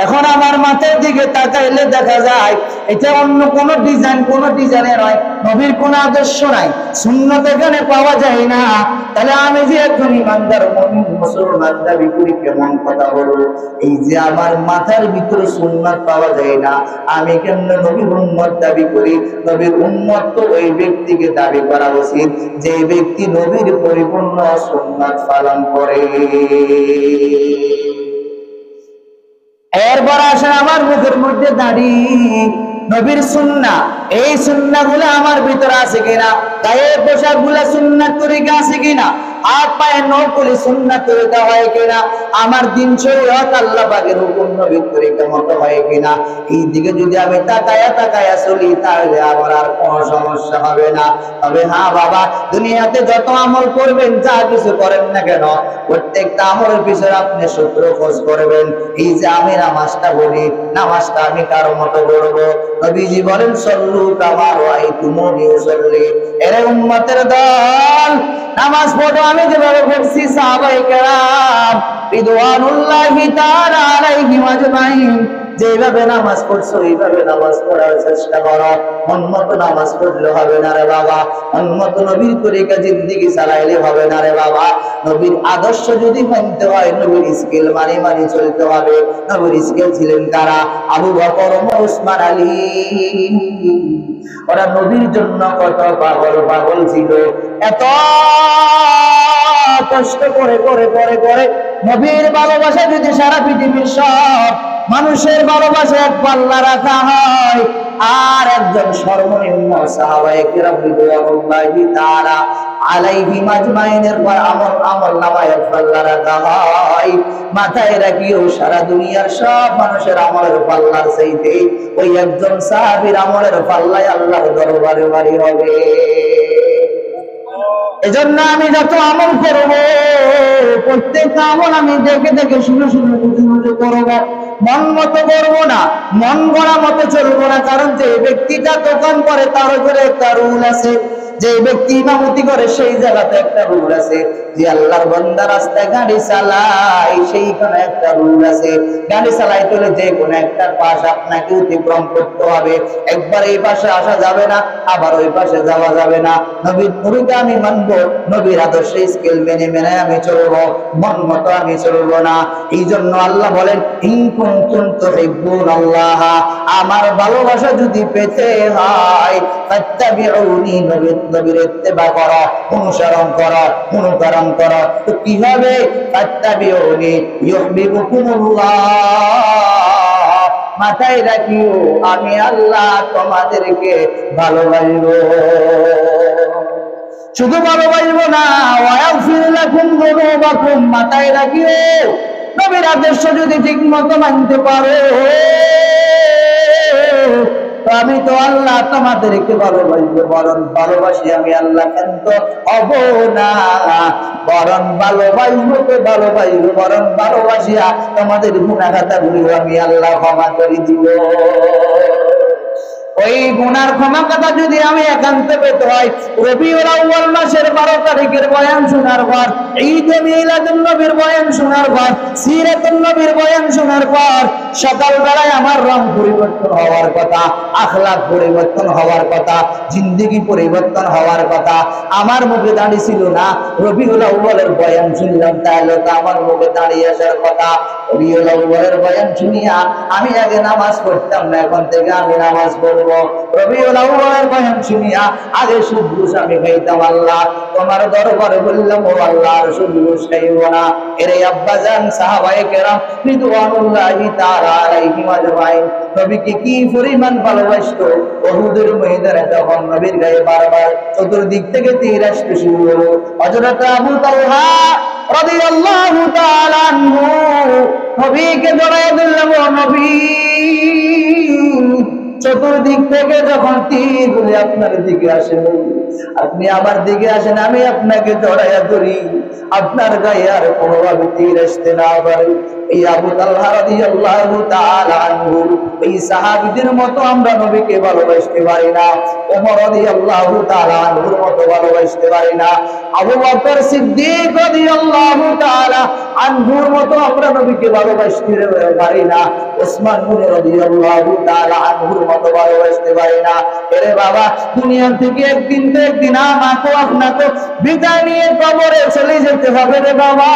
এখন আমার মাথার দিকে তাকাইলে দেখা যায় এটা অন্য কোন ডিজাইনের নয়, নবীর কোন আদর্শ নাই, সুন্নাত এখানে পাওয়া যায় না। তাহলে আমি যে এখন ইমানদার মুমিন মুসলমান দাবি করি, কেমন কথা বলো? এই যে আমার মাথার ভিতরে সুন্নাত পাওয়া যায় না, আমি কেমন নবীর উম্মত দাবি করি? নবীর উম্মত তো ওই ব্যক্তিকে দাবি করা উচিত যে ব্যক্তি নবীর পরিপূর্ণ সুন্নাত পালন করে। এরপর আসেন আমার মুখের মধ্যে দাঁড়িয়ে নবীর সুন্নাহ, এই সুন্নাহ গুলো আমার ভিতরে আছে কিনা? গায়ের পোশাক গুলা সুন্নাত তরিকা আছে কিনা? হাত পায়ের নখগুলি সুন্নাত তরিকা হয় কিনা? আমার দিন শরীয়ত আল্লাহ পাকের হুকুম নবীর তরিকা মতো হয় কিনা? এই দিকে যদি আমি তাকায়া চলি, তাহলে আমার আর কোনো সমস্যা হবে না। তবে হ্যাঁ বাবা, দুনিয়াতে যত আমল করবেন, যা কিছু করেন না কেন, প্রত্যেকটা আমলের পিছনে আপনি সূত্র খোঁজ করবেন। এই যে আমি নামাজটা পড়ি, নামাজটা আমি কারো মতো পড়বো? নবীজি বলেন সল্লু কামা রাআইতুমুনি উসাল্লি। এরে উম্মতের দল, নামাজ পড়ো আমি যেভাবে পড়ছি। সাহাবায়ে কেরাম রিদওয়ানুল্লাহি তাআলা আলাইহিম আজমাইন যেভাবে নামাজ পড়ছো, এইভাবে নামাজ পড়ার চেষ্টা করো। মন মতো নামাজ পড়লে হবে না রে বাবা, মন মতো নবীর তরিকা জিন্দেগি চালাইলে হবে না রে বাবা। নবীর আদর্শ যদি মানতে হয়, নবীর স্কেল মানি চলতে হবে। নবীর স্কেল ছিলেন কারা? আবু বকর, ওমর, ওসমান, আলী। ওরা নবীর জন্য কত পাগল ছিল, এত কষ্ট করে নবীর ভালোবাসা যদি সারা পৃথিবীর সব মানুষের ভালোবাসা এক পাল্লা রাখা হয়, আর একজন সর্বনিম্ন সাহাবায়ে কেরাম রিদওয়ানুল্লাহি তাআলা আলাইহিম আজমাইনের আমল নামায় এক পাল্লা রাখা হয়, মাথায় রাখিও সারা দুনিয়ার সব মানুষের আমলের পাল্লার চাইতে ওই একজন সাহাবীর আমলের পাল্লায় আল্লাহর দরবারে ভারী হবে। এজন্য আমি যত আমল করব, প্রত্যেকটা আমল আমি দেখে শুনে করব, মন মতো করবো না, মন গড়া মতো চলবো না। কারণ যে ব্যক্তিটা দোকান করে তার উপরে একটা রুল আছে, যে ব্যক্তি ইমামতি করে সেই জায়গাতে একটা রুল আছে, যে আল্লাহর বান্দা রাস্তায় গাড়ি চালায় সেইখানে একটা রুল আছে। গাড়ি চালাইতে হলে যে কোনো একটা পাশ আপনাকে অতিক্রম করতে হবে। একবার এই পাশে আসা যাবে না, আবার ওই পাশে যাওয়া যাবে না। নবীর তরিকা আমি মানবো, নবীর আদর্শ স্কেল মেনে আমি চলবো, মন মতো আমি চলবো না। এই জন্য আল্লাহ বলেন ইন কুনতুম তুহিব্বুনাল্লাহ, আমার ভালোবাসা যদি পেতে হয় ফাত্তাবিউনি, নবীর ইত্তেবা করো, অনুসরণ করো। তো কিভাবে? ফাত্তাবিউনি ইউহিব্বুকুমুল্লাহ, মাথায় রাখিও আমি আল্লাহ তোমাদেরকে ভালোবাসবো। শুধু ভালোবাসবো না, ওয়াগফির লাকুম যুনুবাকুম, মাথায় রাখিও নবীর আদর্শ যদি ঠিক মতো মানতে পারো, তো আমি তো আল্লাহ তোমাদেরকে ভালোবাসবো। বরং ভালোবাসি আমি আল্লাহ, কিন্তু হব না, বরং বরং ভালোবাসিয়া তোমাদের গুনাহ খাতাগুলো আমি আল্লাহ ক্ষমা করে দিব। ওই গুনার ক্ষমা কথা যদি আমি একান্তে পেতে হয়, রবিউল আউয়াল মাসের 12 তারিখের বয়ান শোনার পর, ঈদে মিলাদুন নবীর বয়ান শোনার পর, সিরাতুন নবীর বয়ান শোনার পর, সকাল বেলায় আমার রং পরিবর্তন হওয়ার কথা, আখলাক পরিবর্তন হওয়ার কথা, জিন্দেগি পরিবর্তন হওয়ার কথা। আমার মুখে দাঁড়িয়ে ছিল না, রবিউল আউয়ালের বয়ান শুনলাম, তাহলে তো আমার মুখে দাঁড়িয়ে আসার কথা। রবিউল আউয়ালের বয়ান শুনিয়া আমি আগে নামাজ পড়তাম না, এখন থেকে আমি নামাজ পড়ব। রবিউল আউয়ালের বয়ান শুনিয়া আগে সুদ ঘুষ আমি খাইতাম, আল্লাহ তোমার দরবারে বললাম ও আল্লাহ আর সুদ ঘুষ খাইব না। এর আব্বাজান সাহাবায়ে কেরাম রিদওয়ানুল্লাহি তাআলা আলাইহিম আজমাইন নবীকে কি পরিমাণ ভালোবাসতো। উহুদের ময়দানে যখন নবীর গায়ে বারবার চতুর্দিক থেকে তীর আসতে শুরু হলো, হযরত আবু তালহা রাদিয়াল্লাহু তাআলা আনহু নবীকে জড়ায় ধরলেন, ও নবী চতুর্দিক থেকে যখন তীরগুলি আপনার দিকে আসে, আপনি আমার দিকে আসেন, আমি আপনাকে জড়াইয়া ধরি, আপনার গায়ে আর কোনোভাবে তীর আসতে না পারে। এই আবু তালহা রাদিয়াল্লাহু তাআলা আনহু, এই সাহাবীদের মতো আমরা নবীকে ভালোবাসতে পারি না, ওমর রাদিয়াল্লাহু তাআলা আনহুর মতো ভালোবাসতে পারি না, আবু বকর সিদ্দিক রাদিয়াল্লাহু তাআলা আনহুর মতো আমরা নবীকে ভালোবাসতে পারি না, ওসমান গনি রাদিয়াল্লাহু তাআলা আনহুর মতো ভালোবাসতে পারি না। এরে বাবা, দুনিয়া থেকে একদিন তো একদিন আমাকে আপনাকে বিদায় নিয়ে কবরে চলে যেতে হবে রে বাবা।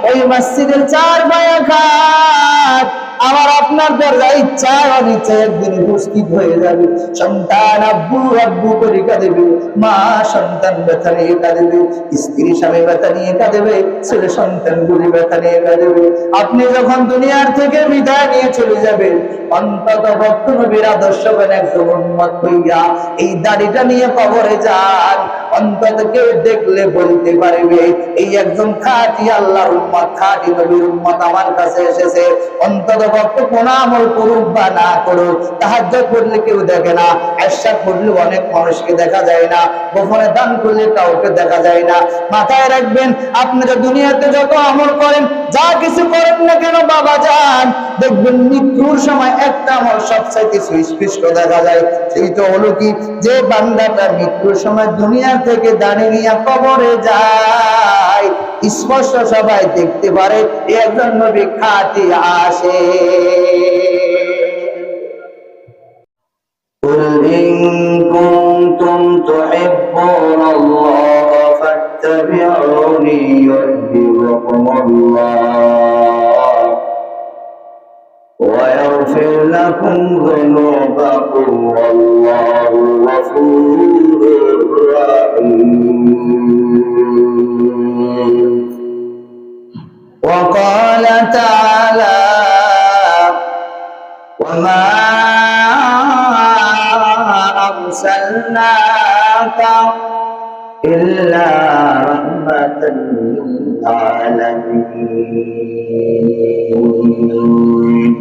ওই মসজিদের চার বায়াঘাট আমার আপনার দরজা ইচ্ছা অনিচ্ছা একদিন উপস্থিত হয়ে যাবে। সন্তান আব্বু আব্বু করে কাঁদেবে, মা সন্তান ব্যথা নিয়ে কাঁদেবে, স্ত্রী স্বামী ব্যথা নিয়ে কাঁদেবে, ছেলে সন্তান গুলি ব্যথা নিয়ে কাঁদেবে। আপনি যখন দুনিয়ার থেকে বিদায় নিয়ে চলে যাবেন, অন্তত পক্ষে নবীর আদর্শ করে একজন উম্মত হইয়া এই দাড়িটা নিয়ে কবরে যান। অন্তত কেউ দেখলে বলতে পারবে এই একজন খাঁটি আল্লাহর উম্মত, খাঁটি নবীর উম্মত আমার কাছে এসেছে। অন্তত পক্ষে কোন আমল করুক বা না করুক, তাহাজ্জুদ পড়লে কেউ দেখে না, ইশা পড়লে অনেক মানুষকে দেখা যায় না, গোপনে দান করলে কাউকে দেখা যায় না। মাথায় রাখবেন, আপনারা দুনিয়াতে যত আমল করেন, যা কিছু করেন না কেন বাবা যান, দেখবেন মৃত্যুর সময় একটা আমল সবচাইতে সুস্পষ্ট দেখা যায়। সেইটা হলো কি, যে বান্দাটা মৃত্যুর সময় দুনিয়া থেকে দাঁড়িয়ে নিয়ে কবরে যায়, স্পষ্ট সবাই দেখতে পারে একজন নবী খাঁটি আসে। قل إن كنتم تحبون الله فاتبعوني يحببكم الله ويغفر لكم ذنوبكم والله غفور رحيم. وقال تعالى وما أرسلناك إلا رحمة للعالمين.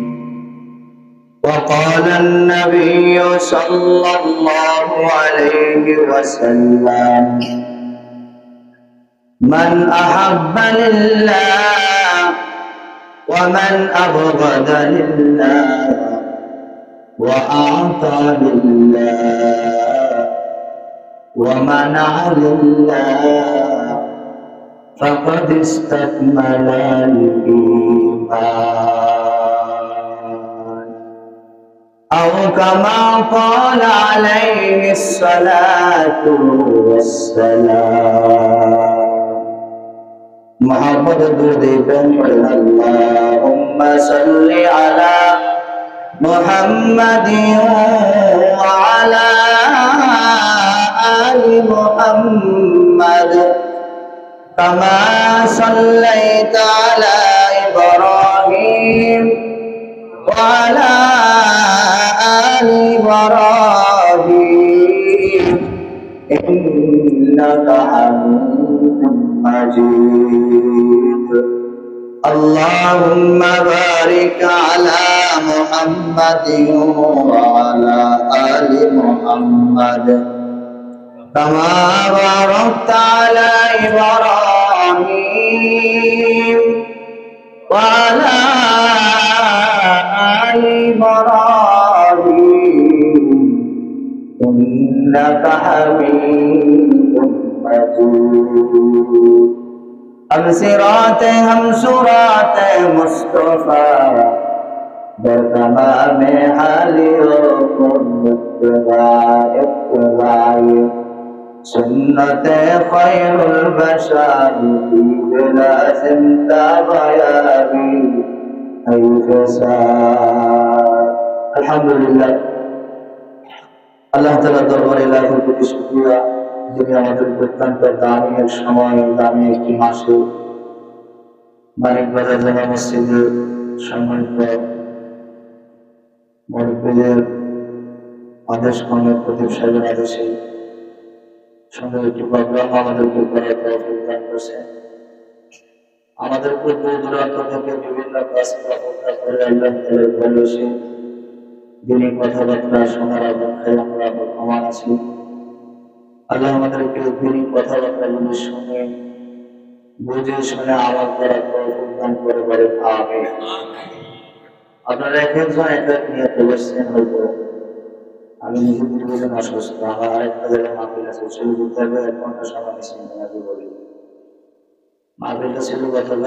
وقال النبي صلى الله عليه وسلم من أحب لله ومن أبغض لله وأعطى لله ومنع لله فقد استكمل الإيمان أو كما قال عليه الصلاة والسلام. محمد بن اللهم صل على محمد وعلى آل محمد كما صليت على إبراهيم وعلى آل إبراهيم إنك حميد مجيد. اللهم بارك على محمد وعلى آل محمد كما باركت على إبراهيم وعلى آل إبراهيم إنك حميد مجيد. हम सिराते हम सुराते मुस्तफा बतमाम हालियों को इत्तबाए सुन्नते खैरुल बशर की लाज़िम तबयाबी है फसाद. अल्हम्दुलिल्लाह, अल्लाह ताला दरबारे लाखों कोटी शुक्रिया যিনি আমাদের অত্যন্ত দামি এক সময়, দামি একটি মাসে মানিক বাজার জামা মসজিদের সম্মানিত মুরব্বিদের আদেশ ক্রমে প্রদীপ সাহেবের আদেশে সুন্দর একটি প্রোগ্রাম আমাদেরকে করার তৌফিক দান করেছেন। আমাদেরকে দূর দূরান্ত থেকে বিভিন্ন কাজ করে আল্লাহ তাআলার ভালোবাসে দিনের কথাবার্তা শোনার অপেক্ষায় আমরা বর্তমান আছি। আল্লাহ আমাদেরকে দিনের কথাবার্তাগুলো শুনে বুঝে শুনে আমার দ্বারা প্রদান করে বলে আমিন। আপনারা এক একজন এক এক নিয়ে বসছেন, হয়তো আমি নিজে দীর্ঘদিন অসুস্থ, আমার আরেকটা জায়গায় মাহফিল আছে, চলে যেতে হবে, 1 ঘন্টা সময় নিচ্ছি আগে বলি। মাহফিলটা ছিল গতকাল,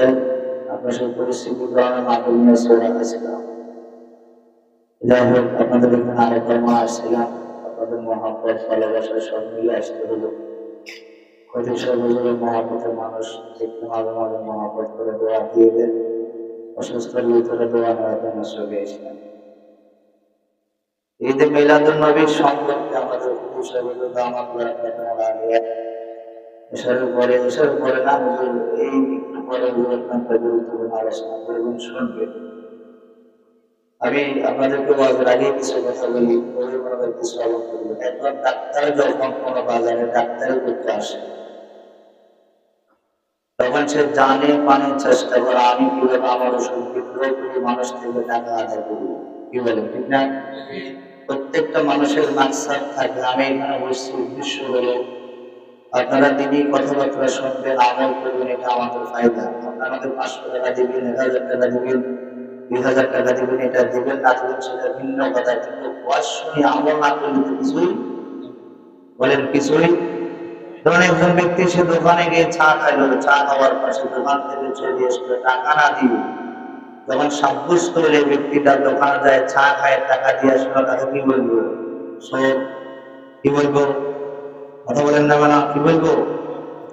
আপনার সেই পরিস্থিতির কারণে মাহফিল নিয়ে চলে আসছিলাম। যাই হোক, আপনাদের এখানে আরেকবার মা আসছিলাম, আপনাদের মহাপত ভালোবাসায় সব মিলে আসতে হলো। হয়তো সর্বজনের মহাপতের মানুষ দেখতে মাঝে মাঝে মহাপত করে দোয়া দিয়ে দেন, অসুস্থের ভিতরে দোয়া নেওয়ার জন্য চলে এসেছিলাম। ঈদে মিলাদুন নবীর সম্পর্কে আমাদের বিষয় হলো দামাত বারাকাতুহু আলিয়া। এসবের পরে না হুজুর এই একটু পরে হুজুর আপনাদের গুরুত্বপূর্ণ আলোচনা করবেন, শুনবেন। আমি আপনাদেরকে বলার আগে কিছু কথা বলি, পরিবারের কিছু আলোচনা করবো। একবার ডাক্তার যখন কোনো বাজারে ডাক্তারি করতে আসে, তখন সে জানে পানির চেষ্টা করে আমি কিভাবে আমার ওষুধ বিক্রয় করি, মানুষ থেকে টাকা আদায় করি। কি বলেন, ঠিক না? প্রত্যেকটা মানুষের মাকসাদ থাকে। আমি এখানে বসছি, উদ্দেশ্য হলো আপনারা দিনই কথাবার্তা শুনবেন, আমল করবেন, এটা আমাদের ফায়দা। আপনারা আমাদের 500 টাকা দিবেন, 1000 টাকা দিবেন, 2000 টাকা দিবেন, এটা দিবেন না দিবেন সেটা ভিন্ন কথা, কিন্তু ওয়াজ শুনে আমল না করলে তো কিছুই বলেন, কিছুই। ধরুন একজন ব্যক্তি সে দোকানে গিয়ে চা খাইলো, চা খাওয়ার পাশে দোকান থেকে চলে আসলো, টাকা না দিয়ে যখন সাব্যস্ত করলে ব্যক্তিটা দোকানে যায়, চা খায়, টাকা দিয়ে আসলো, তাকে কি বলবো? কি বলবো? কথা বলেন না, মানে কি বলবো?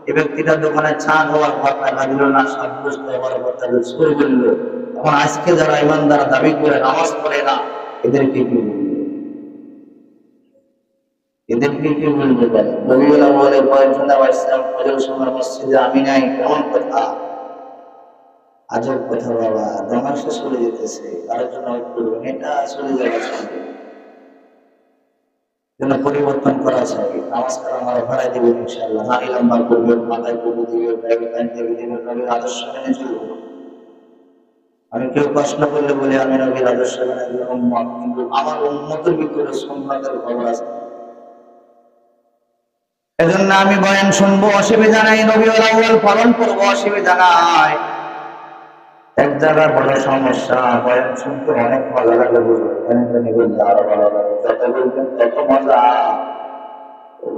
এই ব্যক্তিটা দোকানে চা খাওয়ার পর টাকা দিল না, সাব্যস্ত হওয়ার পর তাকে চোর বললো। তখন আজকে যারা ইমানদার দাবি করে নামাজ পড়ে না, এদেরকে কি বলবো? এদেরকে কি বলবো? নবীরা বলে ফজর সময় মসজিদে আমি নাই, কেমন কথা, আজব কথা বাবা, নামাজ শেষ চলে যেতেছে, তার জন্য করবেন, এটা চলে যাওয়ার সঙ্গে যেন পরিবর্তন করা চাই। নামাজ কালাম আমরা ভাড়াই দেবেন ইনশাআল্লাহ, নারী লম্বা করবেন, মাথায় টুপি দিবেন, ব্যাগে প্যান্ট দিবেন, নবীর আদর্শ মেনে চলবো। আমি কেউ প্রশ্ন করলে বলি আমি নবীর আদর্শ মেনে দিলাম, কিন্তু আমার উম্মতের ভিতরে সুন্নাতের খবর আছে। এজন্য আমি বয়ান শুনবো, অসুবিধা নাই, নবীর আউয়াল পালন করবো, অসুবিধা নাই। এক জায়গায় বড় সমস্যা, বয়ান শুনতে অনেক ভালো লাগে, বুঝলো, আরো ভালো লাগে, যত বলবেন তত মজা।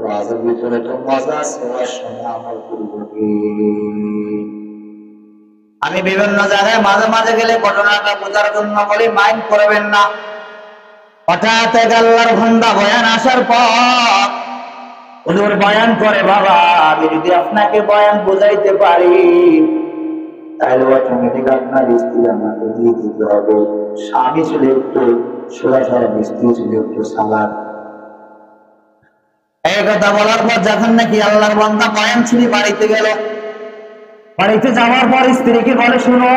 রাজের ভিতরে তো মজা আছে, সঙ্গে আমল করবো। আমি বিভিন্ন জায়গায় মাঝে মাঝে গেলে ঘটনাটা বোঝার জন্য বলি, মাইন্ড করবেন না। হঠাৎ এক আল্লাহর বান্দা বয়ান আসার পর হুজুর বয়ান করে, বাবা আমি যদি আপনাকে বয়ান বোঝাইতে পারি তাহলে অটোমেটিক আপনার স্ত্রী আমাকে দিয়ে দিতে হবে। স্বামী ছিল একটু সরাসরি, স্ত্রী ছিল একটু সালাদ। এই কথা বলার পর যখন নাকি আল্লাহর বান্দা বয়ান শুনে বাড়িতে গেল, বাড়িতে যাওয়ার পর স্ত্রীকে বলে, শুনো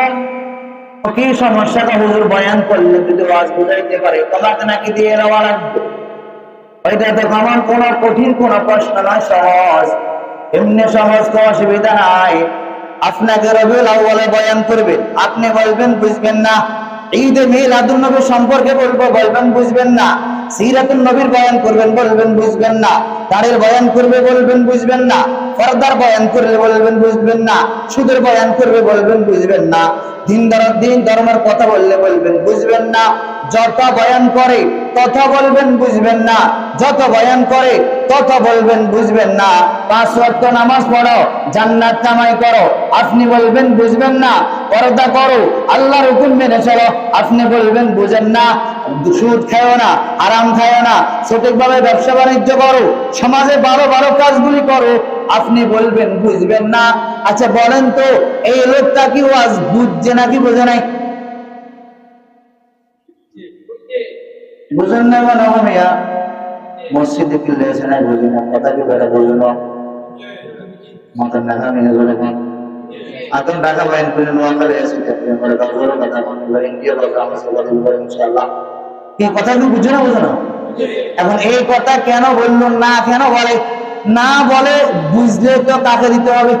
কি সমস্যাটা হুজুর বয়ান করলে যদি ওয়াজ বোঝাইতে পারে তোমাকে নাকি দিয়ে নেওয়া লাগবে। ওইটা তো আমার কোনো কঠিন কোনো প্রশ্ন নয়, সহজ, এমনি সহজ, কোনো অসুবিধা নাই। আপনাকে রবিউল আউয়ালে বয়ান করবেন, আপনি বলবেন বুঝবেন না। ঈদে মিলাদুন নবী সম্পর্কে বলবো, বলবেন বুঝবেন না। সিরাতুন নবীর বয়ান করবেন, বলবেন বুঝবেন না। দাড়ির বয়ান করবে, বলবেন বুঝবেন না। পর্দার বয়ান করবে, বলবেন বুঝবেন না। সুদের বয়ান করবে, বলবেন বুঝবেন না। দিন ধর্মের কথা বললে বলবেন বুঝবেন না। যত বয়ান করে তত বলবেন বুঝবেন না, যত বয়ান করে তত বলবেন বুঝবেন না। 5 ওয়াক্ত নামাজ পড়ো, জান্নাত কামাই করো, আপনি বলবেন বুঝবেন না। পর্দা করো, আল্লাহর হুকুম মেনে চলো, আপনি বলবেন বুঝেন না। সুদ খায়ও না, হারাম খায়ও না, সঠিকভাবে ব্যবসা বাণিজ্য করো, সমাজে ভালো ভালো কাজগুলি করো, আপনি বলবেন বুঝবেন না। আচ্ছা বলেন তো, এই লোকটা কি ওয়াজ বুঝছে নাকি বোঝে নাই? বুঝেন না মানে মিয়া, মসজিদে কি লেগেছে না বুঝি না, কথা কি বেড়া বুঝো না, মাথার নাকা মেনে ধরে না। আতন ঢাকা বাইন করে নোয়াখালী এসে থাকতে পারে, কাউকে কথা মনে করে ইন্ডিয়া কথা আমার সাথে কথা বলবো ইনশাআল্লাহ। কি কথা কি বুঝো না, বুঝো না? এখন এই কথা কেন বললো না, কেন বলে না? বলে বুঝলে তো কাকে দিতে হবে,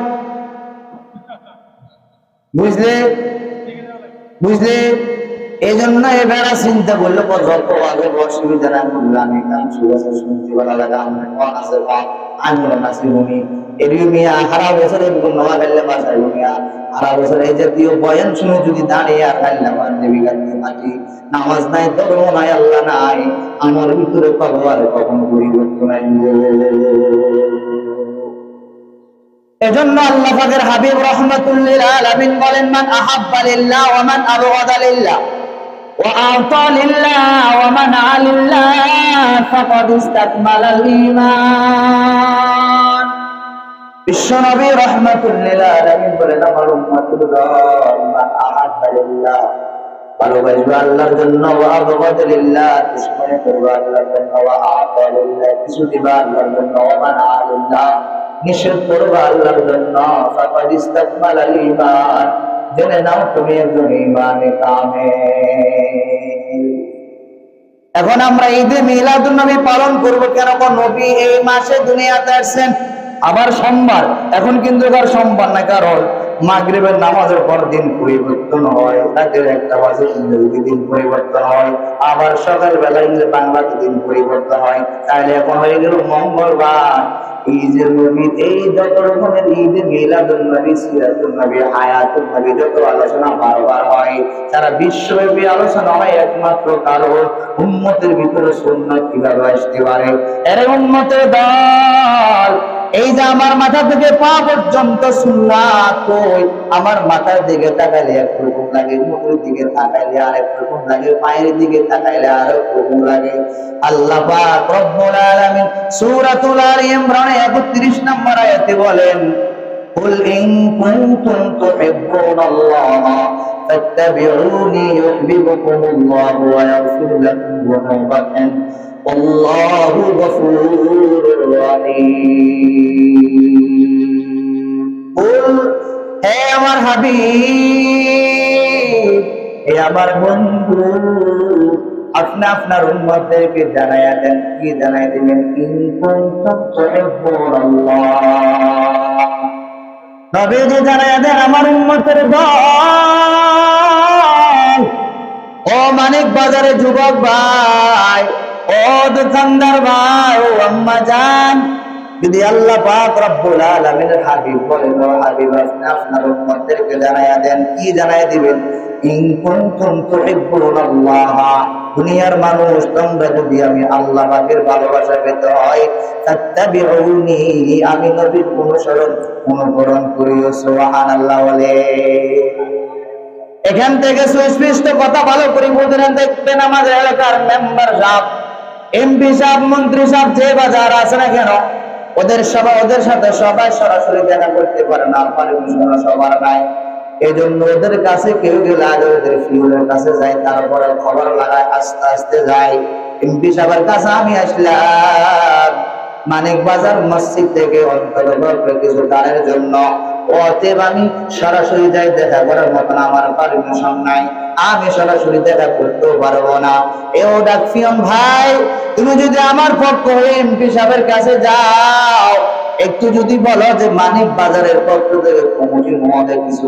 বুঝলে বুঝলে এই জন্য এবার চিন্তা করলো যত আগে অসুবিধা না করলো আমি গান শুনতে ভালো লাগে আমার মন আছে আন্দোলন আছে ভূমি এরিও মিয়া সারা বছর নমা ফেললে বাসায় মিয়া সারা বছর এই জাতীয় বয়ান শুনে যদি দাঁড়িয়ে আর খাইলাম আর দেবী গান্ধী থাকি নামাজ নাই ধর্ম নাই আল্লাহ নাই আমার ভিতরে ভগবান কখনো পরিবর্তন আইব। এজন্য আল্লাহ পাকের হাবিব রাহমাতুল লিল আলামিন বলেন মান আহাব্বা লিল্লাহ ওয়া মান আবগাদা লিল্লাহ ওয়া আতা লিল্লাহ ওয়া মানা লিল্লাহ ফাকাদ ইসতাকমালাল ঈমান। বিশ্বনবী রাহমাতুল লিল আলামিন বলেন আমার উম্মতের দল মান আহাব্বা লিল্লাহ ভালোবাসবে আল্লাহর জন্য ওয়া আবগাদা লিল্লাহ দুশমনী করবে আল্লাহর জন্য ওয়া আতা লিল্লাহ কিছু দিবা আল্লাহর জন্য ওয়া মানা লিল্লাহ নিষেধ করবা আল্লাহর জন্য ফাকাদ ইসতাকমালাল ঈমান জেনে নাও তুমি একজন ঈমানে কামেল। এখন আমরা ঈদে মিলাদুন নবী পালন করব কেন? নবী এই মাসে দুনিয়াতে আসছেন আবার সোমবার, এখন কিন্তু এবার সোমবার না, কারণ মাগরিবের নামাজের পর দিন পরিবর্তন হয়, রাতের 1টা বাজে ইংরেজি দিন পরিবর্তন হয়, আবার সকাল বেলা ইংরেজি বাংলাতে দিন পরিবর্তন হয়, তাহলে এখন হয়ে গেল মঙ্গলবার। ঈদের নবী এই যত রকমের ঈদে মিলাদুন নবী সিরাতুন নবী হায়াতুন নবী যত আলোচনা বারবার হয়, সারা বিশ্বব্যাপী আলোচনা হয় একমাত্র কারণ উম্মতের ভিতরে সুন্নাত কিভাবে আসতে পারে। এর উম্মতের দল এই যে আমার মাথা থেকে পা পর্যন্ত সুন্নাত কই, আমার মাথার দিকে তাকাইলে একরকম লাগে, মুখের দিকে তাকাইলে আরেক রকম লাগে, পায়ের দিকে তাকাইলে আরেক রকম লাগে। আল্লাহ পাক রব্বুল আলামিন সূরাতুল আলী ইমরান 31 নম্বর আয়াতে বলেন কুল ইন কুনতুম তুহিব্বুনাল্লাহ ফাত্তাবিউনি ইউহিব্বুকুমুল্লাহ ওয়া ইয়াগফির লাকুম যুনুবাকুম আল্লাহু গফুরুর রহিম। বল হে আমার হাবিব, হে আমার বন্ধু, আপনি আপনার উম্মতদেরকে জানায়া দেন, কি জানাই দিবেন? ইন কুনতুম তুহিব্বুনাল্লাহ, নবীজি জানায়া দেন আমার উম্মতের দল, ও মানিক বাজারে যুবক ভাই, ও দোকানদার ভাই, ও আম্মা জান, যদি আল্লাহ পাক রব্বুল আলামিনের হাবিব বলেন ও হাবিব আপনি আপনার উম্মতদেরকে জানায়া দেন, কি জানায়া দিবেন? ইন কুনতুম তুহিব্বুনাল্লাহ, দুনিয়ার মানুষ তোমরা যদি আমি আল্লাহ পাকের ভালোবাসা পেতে হয় তাত্তাবিউনি, আমি নবীর অনুসরণ করিও। সুবহানাল্লাহ বলে। এখান থেকে সুস্পষ্ট কথা ভালো করে বুঝলেন, দেখবেন আমাদের এলাকার মেম্বার সাহেব, এমপি সাহেব, মন্ত্রী সাহেব, যে বাজার আছে না কেন, ওদের সাথে সবাই সরাসরি দেখা করতে পারে না, পারমিশন সবার নাই। এই জন্য ওদের কাছে কেউ গেলে আগে ওদের ফিউলের কাছে যায়, তারপরে খবর লাগায়, আস্তে আস্তে যায়। এমপি সাহেবের কাছে আমি আসলাম মানিক বাজার মসজিদ থেকে অন্তত কিছু দানের জন্য, অতএব আমি সরাসরি যাই, দেখা করার মতন আমার পারমিশন নাই, আমি সরাসরি দেখা করতেও পারবো না। এও ডাকফিয়ন ভাই, তুমি যদি আমার পক্ষ হয়ে এমপি সাহেবের কাছে যাও, একটু যদি বলো যে মানিক বাজারের পক্ষ থেকে কমিটি মহোদয় কিছু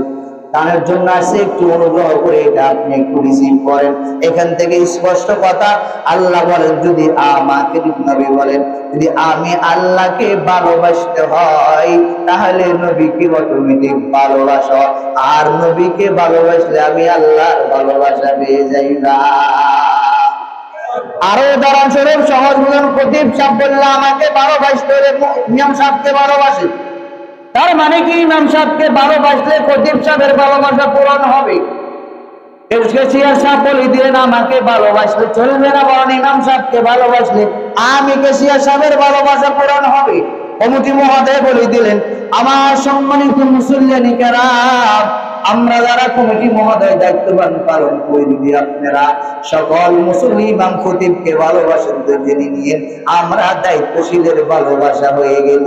দানের জন্য আছে, একটু অনুগ্রহ করে এটা আপনি একটু রিসিভ করেন। এখান থেকে স্পষ্ট কথা, আল্লাহ বলেন, যদি আমাকে নবী বলেন যদি আমি আল্লাহকে ভালোবাসতে হয় তাহলে নবীকে অটোমেটিক ভালোবাসো, আর নবীকে ভালোবাসলে আমি আল্লাহর ভালোবাসা পেয়ে যাই না। আরো উদাহরণস্বরূপ সহজ বলুন, খতিব সাহেব বললে আমাকে ভালোবাসতে হলে ইমাম সাহেবকে ভালোবাসে, তার মানে কি ইমাম সাহেবকে ভালোবাসলে খতিব সাহেবের ভালোবাসা পূরণ হবে। কেশিয়ার সাহেব বলে দিলেন আমাকে ভালোবাসলে চলবে না, বরং ইমাম সাহেবকে ভালোবাসলে আমি কেশিয়ার সাহেবের ভালোবাসা পূরণ হবে। কমিটি মহোদয় বলে দিলেন আমার সম্মানিত মুসল্লিয়ানি কেরাম, আমরা যারা কমিটি মহোদয় দায়িত্ববান পালন করি, যদি আপনারা সকল মুসল্লি ইমাম খতিবকে ভালোবাসেন তো জেনে নিয়ে আমরা দায়িত্বশীলের ভালোবাসা হয়ে গেল।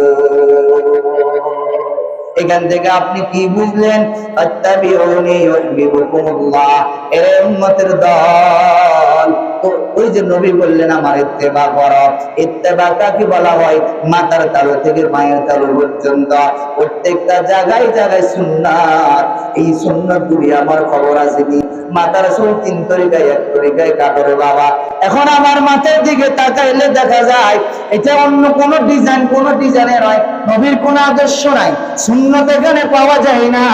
এখান থেকে আপনি কি বুঝলেন? ফাত্তাবিউনি ইউহিব্বুকুমুল্লাহ, এর উম্মতের দল। তো ওই যে নবী বললেন আমার ইত্তেবা করো, ইত্তেবা কাকে বলা হয়? মাথার তালু থেকে পায়ের তালু পর্যন্ত প্রত্যেকটা জায়গায় জায়গায় সুন্নাত, এই সুন্নাত গুলি আমার খবর আছে কি মাথার চুল 3 তরিকায় 1 তরিকায় কাটরে বাবা। এখন আমার মাথার দিকে তাকাইলে দেখা যায় এটা অন্য কোন ডিজাইনের নয়, নবীর কোন আদর্শ নাই, সুন্নাত এখানে পাওয়া যায় না।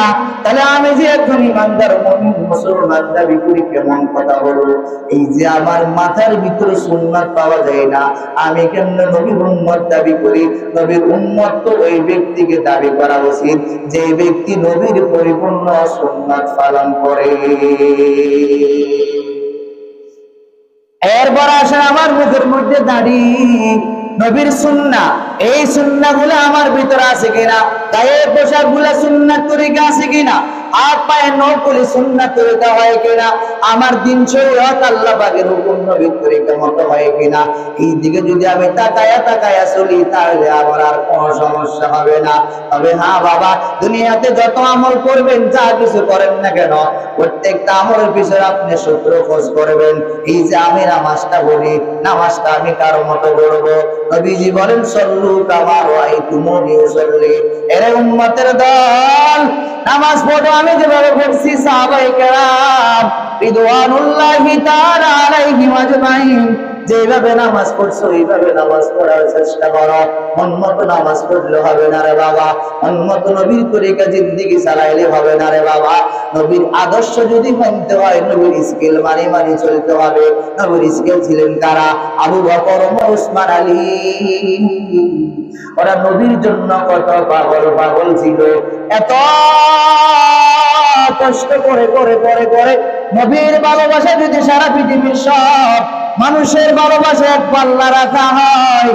তাহলে আমি যে একজন ইমানদার মুমিন মুসলমান দাবি করি, কেমন কথা বলবো? এই যে আমার মাথার ভিতরে সুন্নাত পাওয়া যায় না, আমি কেমনে নবীর উম্মত দাবি করি? নবীর উম্মত তো ওই ব্যক্তিকে দাবি করা উচিত যে ব্যক্তি নবীর পরিপূর্ণ সুন্নাত পালন করে। এরপর আসেন আমার মুখের মধ্যে দাড়ি, নবীর সুন্নাহ, এই সুন্নাহগুলো আমার ভিতরে আছে কিনা? গায়ে পোশাকগুলো সুন্নাত তরিকা আছে কিনা? হাত পায়ে নকলি সুন্নাত তরিকা হয় কিনা? আমার দিন শরীয়ত আল্লাহ পাকের হুকুম নবীর তরিকা মতো হয় কিনা? এই দিকে যদি আমি তাকায়া চলি তাহলে আমার আর কোনো সমস্যা হবে না। তবে হ্যাঁ বাবা, দুনিয়াতে যত আমল করবেন, যা কিছু করেন না কেন, প্রত্যেকটা আমলের পিছনে আপনি সূত্র খোঁজ করবেন। এই যে আমি নামাজটা পড়ি, নামাজটা আমি কারো মতো পড়বো? নবীজি বলেন সল্লু কামা রাআইতুমুনি উসাল্লি। এরে উম্মতের দল, নামাজ পড়ো আমি যেভাবে পড়ছি। সাহাবায়ে কেরাম রিদওয়ানুল্লাহি তাআলা আলাইহিম আজমাইন যেভাবে নামাজ পড়ছো এইভাবে নামাজ পড়ার চেষ্টা করো। মন মতো নামাজ পড়লে হবে না রে বাবা, মন মতো নবীর তরিকা জিন্দেগি চালাইলে হবে না রে বাবা। নবীর আদর্শ যদি মানতে হয়, নবীর স্কেল মানি চলতে হবে। নবীর স্কেল ছিলেন কারা? আবু বকর, ওমর, উসমান, আলী। ওরা নবীর জন্য কত পাগল ছিল, এত কষ্ট করে নবীর ভালোবাসা যদি সারা পৃথিবীর সব মানুষের ভালোবাসা এক পাল্লা রাখা হয়,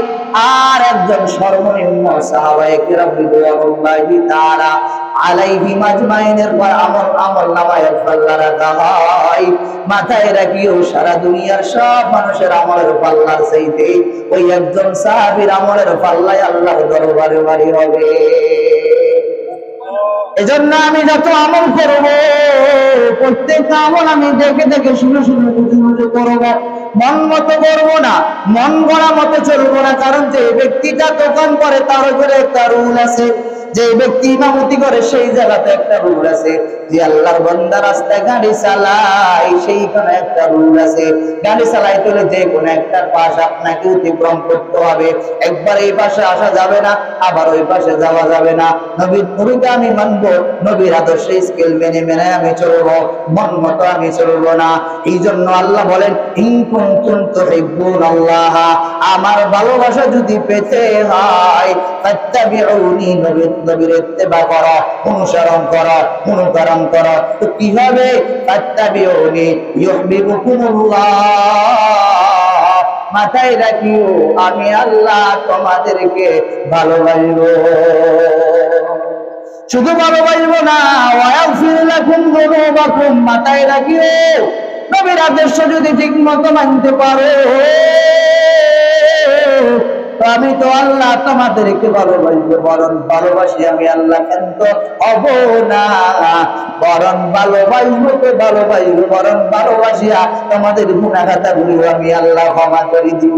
আর একজন সর্বনিম্ন সাহাবায়ে কেরাম রিদওয়ানুল্লাহি তাআলা আলাইহিম আজমাইনের আমল নামায় এক পাল্লা রাখা হয়, মাথায় রাখিও সারা দুনিয়ার সব মানুষের আমলের পাল্লার চাইতে ওই একজন সাহাবীর আমলের পাল্লায় আল্লাহর দরবারে ভারী হবে। এজন্য আমি যত আমল করব, প্রত্যেকটা আমল আমি দেখে শুনে বুঝে করব, মন মতো করবো না, মন গড়া মতো চলবো না। কারণ যে ব্যক্তিটা দোকান করে তার উপরে একটা রুল আছে, যে ব্যক্তি ইমামতি করে সেই জায়গাতে একটা রুল আছে, যে আল্লাহর বান্দা রাস্তায় গাড়ি চালায় সেইখানে একটা রুল আছে। গাড়ি চালাইতে হলে যে কোনো একটা পাশ আপনাকে অতিক্রম করতে হবে। একবার এই পাশে আসা যাবে না, আবার ওই পাশে যাওয়া যাবে না। নবীর তরিকা আমি মানবো, নবীর আদর্শ স্কেল মেনে আমি চলবো, মন মতো আমি চলবো না। এই জন্য আল্লাহ বলেন ইন কুনতুম তুহিব্বুনাল্লাহ, আমার ভালোবাসা যদি পেতে হয় ফাত্তাবিউনি, নবীর ইত্তেবা করো, অনুসরণ করো। তো কিভাবে? ফাত্তাবিউনি ইউহিব্বুকুমুল্লাহ, মাথায় রাখিও আমি আল্লাহ তোমাদেরকে ভালোবাসবো। শুধু ভালোবাসবো না, ওয়াগফির লাকুম যুনুবাকুম, মাথায় রাখিও নবীর আদর্শ যদি ঠিক মতো মানতে পারো, আমি তো আল্লাহ তোমাদেরকে ভালোবাসবো। বরং ভালোবাসি আমি আল্লাহ, কিন্তু হব না, বরং ভালোবাসিয়া তোমাদের গুনাহ খাতাগুলো আমি আল্লাহ ক্ষমা করে দিব।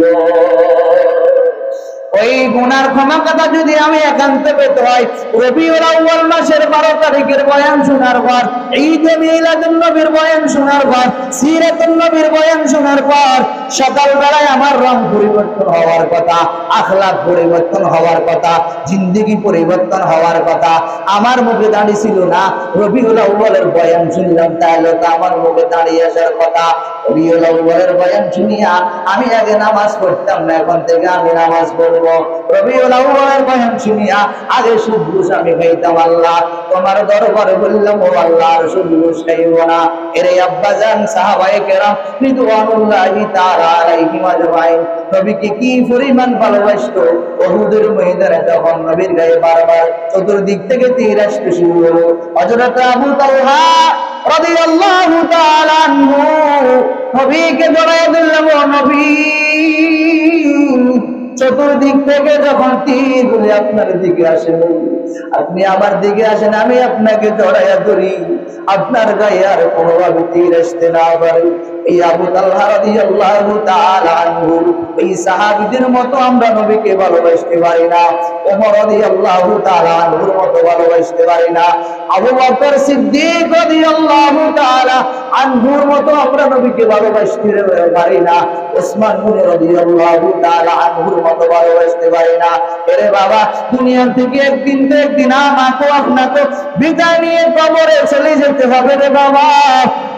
ওই গুনার ক্ষমা কথা যদি আমি একান্ত পেতে হয়, রবিউল আউয়াল মাসের 12 তারিখের বয়ান শোনার পর, ঈদে মিলাদুন নবীর বয়ান শোনার পর, সিরাতুন নবীর বয়ান শোনার পর, সকাল বেলায় আমার রং পরিবর্তন হওয়ার কথা, আখলাক পরিবর্তন হওয়ার কথা, জিন্দেগি পরিবর্তন হওয়ার কথা। আমার মুখে দাঁড়িয়ে ছিল না, রবিউল আউয়ালের বয়ান শুনলাম, তাহলে তো আমার মুখে দাঁড়িয়ে আসার কথা। রবিউল আউয়ালের বয়ান শুনিয়া আমি আগে নামাজ পড়তাম না, এখন থেকে আমি নামাজ পড়ব। রবিউল আউয়ালের বয়ান শুনিয়া আগে সুদ ঘুষ আমি খাইতাম, আল্লাহ তোমার দরবারে বললাম ও আল্লাহ আর সুদ ঘুষ খাইব না। এরে আব্বাজান সাহাবায়ে কেরাম রিদওয়ানুল্লাহি তাআলা আলাইহিম আজমাইন নবীকে কি পরিমাণ ভালোবাসতো। উহুদের ময়দানে তখন নবীর গায়ে বারবার চতুর্দিক থেকে তীর আসতে শুরু হলো। হযরত আবু তালহা রাদিয়াল্লাহু তাআলা আনহু নবীকে জড়ায় ধরলেন, ও নবী, চতুর্দিক থেকে যখন তীরগুলি আপনার দিকে আসে, আপনি আমার দিকে আসেন, আমি আপনাকে জড়াইয়া ধরি, আপনার গায়ে আর কোনোভাবে তীর আসতে না পারে। এই আবু তালহা রাদিয়াল্লাহু তাআলা আনহু এই সাহাবীদের মতো আমরা নবীকে ভালোবাসতে পারি না, ওমর রাদিয়াল্লাহু তাআলা আনহুর মতো ভালোবাসতে পারি না, আবু বকর সিদ্দিক রাদিয়াল্লাহু তাআলা আনহুর মতো আমরা নবীকে ভালোবাসতে পারি না, ওসমান গনি রাদিয়াল্লাহু তাআলা আনহুর মতো ভালোবাসতে পারি না। এরে বাবা, দুনিয়া থেকে একদিন তো একদিন আমাকে আপনাকে বিদায় নিয়ে কবরে চলে যেতে হবে রে বাবা।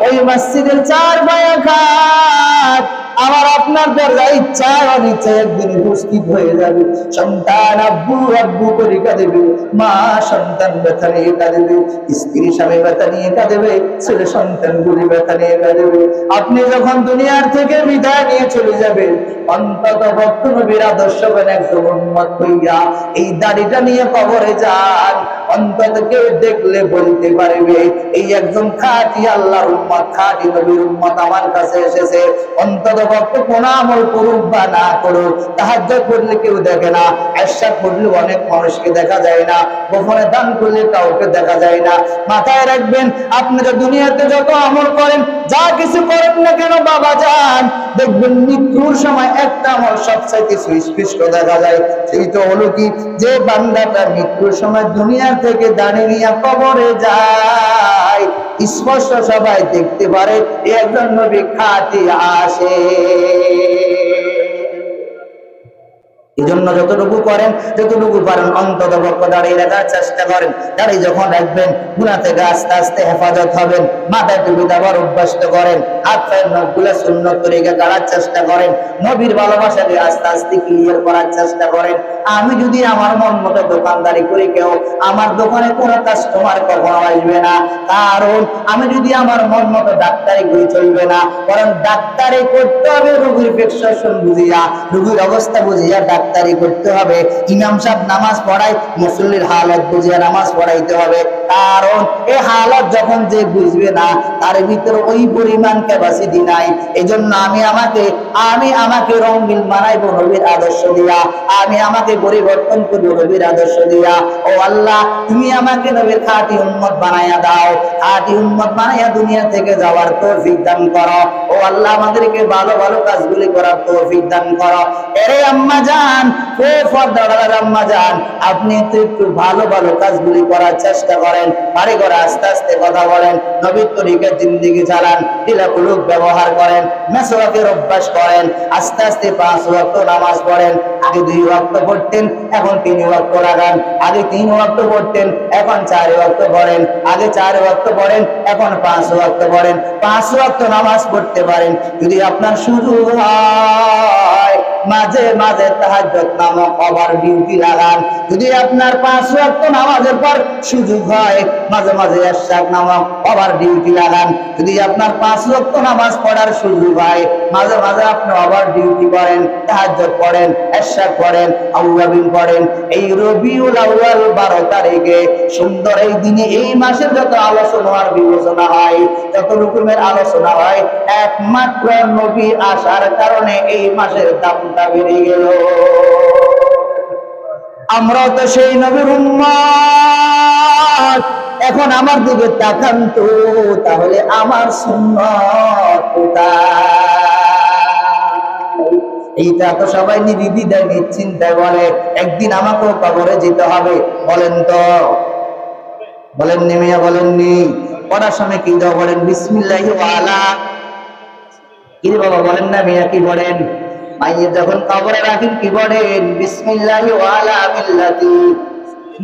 ওই মসজিদের চার বায়াখাত আমার আপনার দরজায় ইচ্ছা অনিচ্ছা একদিন উপস্থিত হয়ে যাবে। সন্তান আব্বু আব্বু করে কাঁদেবে, মা সন্তান ব্যথা নিয়ে কাঁদেবে, স্ত্রী স্বামী ব্যথা নিয়ে কাঁদেবে, ছেলে সন্তান গুলি ব্যথা নিয়ে কাঁদেবে। আপনি যখন দুনিয়ার থেকে বিদায় নিয়ে চলে যাবেন, অন্তত ভক্ত নবীর আদর্শ একদম উন্মত হইয়া এই দাড়িটা নিয়ে কবরে যান। অন্তত কেউ দেখলে বলতে পারবে এই একজন খাঁটি আল্লাহর উম্মত, খাঁটি নবীর উম্মত আমার কাছে এসেছে। অন্তত ভক্ত কোন আমল করুক বা না করুক, তাহাজ্জুদ পড়লে কেউ দেখে না, ইশা পড়লে অনেক মানুষকে দেখা যায় না, গোপনে দান করলে কাউকে দেখা যায় না। মাথায় রাখবেন, আপনারা দুনিয়াতে যত আমল করেন, যা কিছু করেন না কেন বাবা যান, দেখবেন মৃত্যুর সময় একটা আমল সবচাইতে সুস্পষ্ট দেখা যায়। সেইটা হলো কি, যে বান্দাটা মৃত্যুর সময় দুনিয়ার থেকে দাঁড়িয়ে নিয়ে কবরে যায়, স্পষ্ট সবাই দেখতে পারে একজন নবী খাঁটি আসে। এই জন্য যতটুকু করেন, যতটুকু পারেন অন্তত পক্ষে দাঁড়িয়ে রাখার চেষ্টা করেন। দাঁড়িয়ে যখন রাখবেন, গুনাহ থেকে আস্তে আস্তে হেফাজত হবেন। মাথায় টুপি দেওয়ার অভ্যস্ত করেন, হাত পায়ের নখগুলো সুন্নত তরিকা কাটার চেষ্টা করেন, নবীর ভালোবাসাকে আস্তে আস্তে ক্লিয়ার করার চেষ্টা করেন। আমি যদি আমার মন মতো দোকানদারি করি, কেউ আমার দোকানে কোনো কাস্টমার কখনো আসবে না। কারণ আমি যদি আমার মন মতো ডাক্তারি করি চলবে না, কারণ ডাক্তারি করতে হবে রোগীর প্রেসক্রিপশন বুঝিয়া, রোগীর অবস্থা বুঝিয়া ডাক্তারি করতে হবে। ইমাম সাহেব নামাজ পড়ায়, মুসল্লির হালত বুঝিয়া নামাজ পড়াইতে হবে। কারণ এই হালত যখন যে বুঝবে না, তার ভিতরে ওই পরিমাণ ক্যাপাসিটি নাই। এই জন্য আমি আমাকে রঙিন বানাইবো নবীর আদর্শ দিয়া, আমি আমাকে পরিবর্তন করবো নবীর আদর্শ দিয়া। ও আল্লাহ, তুমি আমাকে নবীর খাঁটি উম্মত বানাইয়া দাও, খাঁটি উম্মত বানাইয়া দুনিয়া থেকে যাওয়ার তৌফিক দান করো। ও আল্লাহ, আমাদেরকে ভালো ভালো কাজগুলি করার তৌফিক দান করো। এরে আম্মা জান, ও ফরদার আম্মা জান, আপনি একটু ভালো ভালো কাজগুলি করার চেষ্টা করেন। বাড়ি ঘরে আস্তে আস্তে কথা বলেন, নবীর তরিকার জিন্দেগি চালান, দিলাকুলুক ব্যবহার করেন, মেসওয়াকের অভ্যাস করেন, আস্তে আস্তে 5 ওয়াক্ত নামাজ পড়েন। আগে 2 ওয়াক্ত পড়তেন, এখন 3 ওয়াক্ত লাগান। আগে 3 ওয়াক্ত পড়তেন, এখন 4 ওয়াক্ত পড়েন। আগে 4 ওয়াক্ত পড়েন, এখন 5 ওয়াক্ত পড়েন। 5 ওয়াক্ত নামাজ পড়তে পারেন। যদি আপনার সুযোগ হয়, মাঝে মাঝে তাহাজ্জুদ নামক ওভার ডিউটি লাগান। যদি আপনার 5 ওয়াক্ত নামাজের পর সুযোগ হয়, মাঝে মাঝে ইশরাক নামক ওভার ডিউটি লাগান। যদি আপনার 5 ওয়াক্ত নামাজ পড়ার সুযোগ হয়, মাঝে মাঝে আপনি ওভার ডিউটি করেন, তাহাজ্জুদ পড়েন, ইশরাক পড়েন, আউয়াবিন পড়েন। এই রবিউল আউয়াল 12 তারিখে সুন্দর এই দিনে, এই মাসের যত আলোচনা আর বিবেচনা হয়, যত রকমের আলোচনা হয়, একমাত্র নবী আসার কারণে এই মাসের দামটা বেড়ে গেল। আমরা তো সেই নবীর উম্মত। এখন আমার দিকে তাকান তো, তাহলে আমার সুন্নাত কোথায়? এইটা তো সবাই নির্দ্বিধায় নিশ্চিন্তায় বলে, একদিন আমাকেও কবরে যেতে হবে। বলেন তো, বলেননি মিয়া, বলেননি? পড়ার সময় কি দাও বলেন? বিসমিল্লাহি ওয়ালা, কি বাবা বলেন না মিয়া, কি বলেন? মাইয়ে যখন কবরে রাখেন কি বলেন? বিসমিল্লাহি ওয়ালা মিল্লাতি।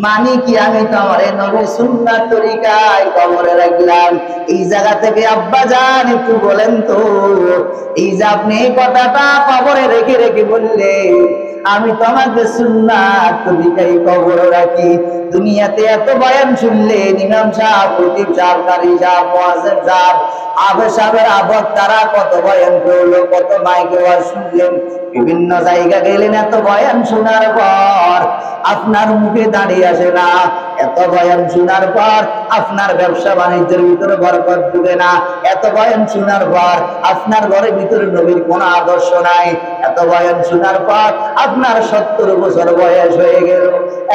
মানে কি, আমি তো আমার নবীর সুন্নাত তরিকায় কবরে রাখলাম। এই জায়গা থেকে আব্বা জান একটু বলেন তো, এই যে আপনি এই কথাটা কবরে রেখে রেখে বললেন, আমি তো আমাদের সুন্নাত তরিকায় কবরে রাখি। দুনিয়াতে এত বয়ান শুনলেন, ইমাম সাহেব, খতিব সাহেব, কারি সাহেব, মুয়াজ্জিন সাহেব, হাফেজ সাহেবের আবদ, তারা কত বয়ান করলো, কত মাইকে ওয়াজ শুনলেন, বিভিন্ন জায়গা গেলেন। এত বয়ান শোনার পর আপনার মুখে দাঁড়িয়ে আসে না। এত বয়ান শোনার পর আপনার ব্যবসা বাণিজ্যের ভিতরে বরকত ঢুকে না। এত বয়ান শোনার পর আপনার ঘরের ভিতরে নবীর কোনো আদর্শ নাই। এত বয়ান শোনার পর আপনার 70 বছর বয়স হয়ে গেল,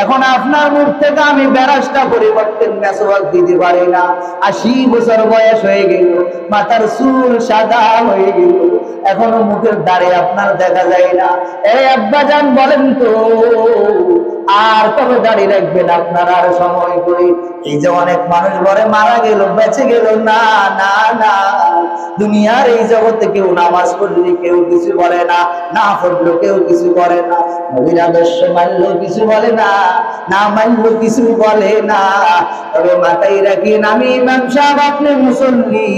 এখন আপনার মুখ থেকে আমি ব্যারাজটা পরিবর্তন মেসওয়াক দিতে পারি না। 80 বছর বয়স হয়ে গেল, মাথার চুল সাদা হয়ে গেল, এখনো মুখের দাড়ি আপনার দেখা যায় না। এই আব্বাজান বলেন তো, আর কবে দাড়ি রাখবেন আপনার? আর সময় করি। এই যে অনেক মানুষ বলে মারা গেল, বেঁচে গেল, না না না, দুনিয়ার এই জগতে কেউ নামাজ পড়লে কেউ কিছু বলে না, না পড়লো কেউ কিছু করে না, নবীর আদর্শ মানলো কিছু বলে না, না মানলো কিছু বলে না। তবে মাথায় রাখেন, আমি ইমাম সাহেব, আপনি মুসল্লি,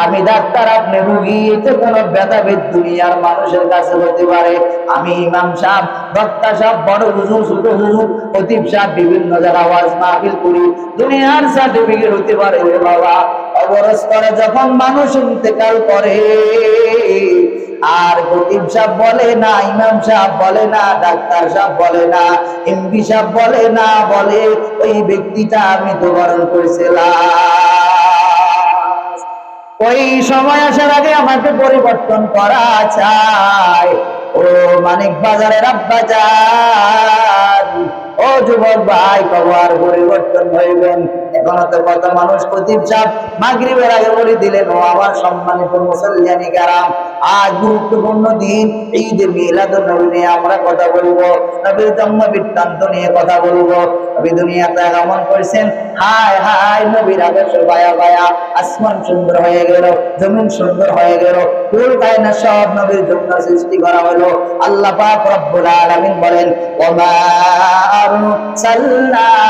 আমি ডাক্তার, আপনি রুগী, এতে কোনো ভেদাভেদ দুনিয়ার মানুষের কাছে হতে পারে। আমি ইমাম সাহেব, বক্তা সাহেব, বড় হুজুর, ছোট হুজুর, খতিব সাহেব, বিভিন্ন জায়গায় ওয়াজ মাহফিল করি, দুনিয়ার সার্টিফিকেট হতে পারে রে বাবা। অবরস্তরে যখন মানুষ ইন্তেকাল করে, আর খতিব সাহেব বলে না, ইমাম সাহেব বলে না, ডাক্তার সাহেব বলে না, এমপি সাহেব বলে না, বলে ওই ব্যক্তিটা মৃত্যুবরণ করেছিলাম। ওই সময় আসার আগে আমাকে পরিবর্তন করা চাই। ও মানিক বাজারের আব্বাজান, ও যুবক ভাই, কবার পরিবর্তন হইবেন? এখনো তো কত মানুষ খতিব সাহেব মাগরিবের আগে বলে দিলেন। ও আমার সম্মানিত মুসল্লিয়ানি কারাম, আজ গুরুত্বপূর্ণ দিন, ঈদে মিলাদুন নবী নিয়ে আমরা কথা বলবো, নবীর জন্ম বৃত্তান্ত নিয়ে কথা বলবো। নবী দুনিয়াতে আগমন করেছেন, হায় হায়, নবীর আদর্শ বায়া বায়া আসমান সুন্দর হয়ে গেল, জমিন সুন্দর হয়ে গেল, কুল কায়নাত সব নবীর জন্য সৃষ্টি করা হলো। আল্লাহ পাক রব্বুল আলামিন বলেন, ওমা আরসালনাকা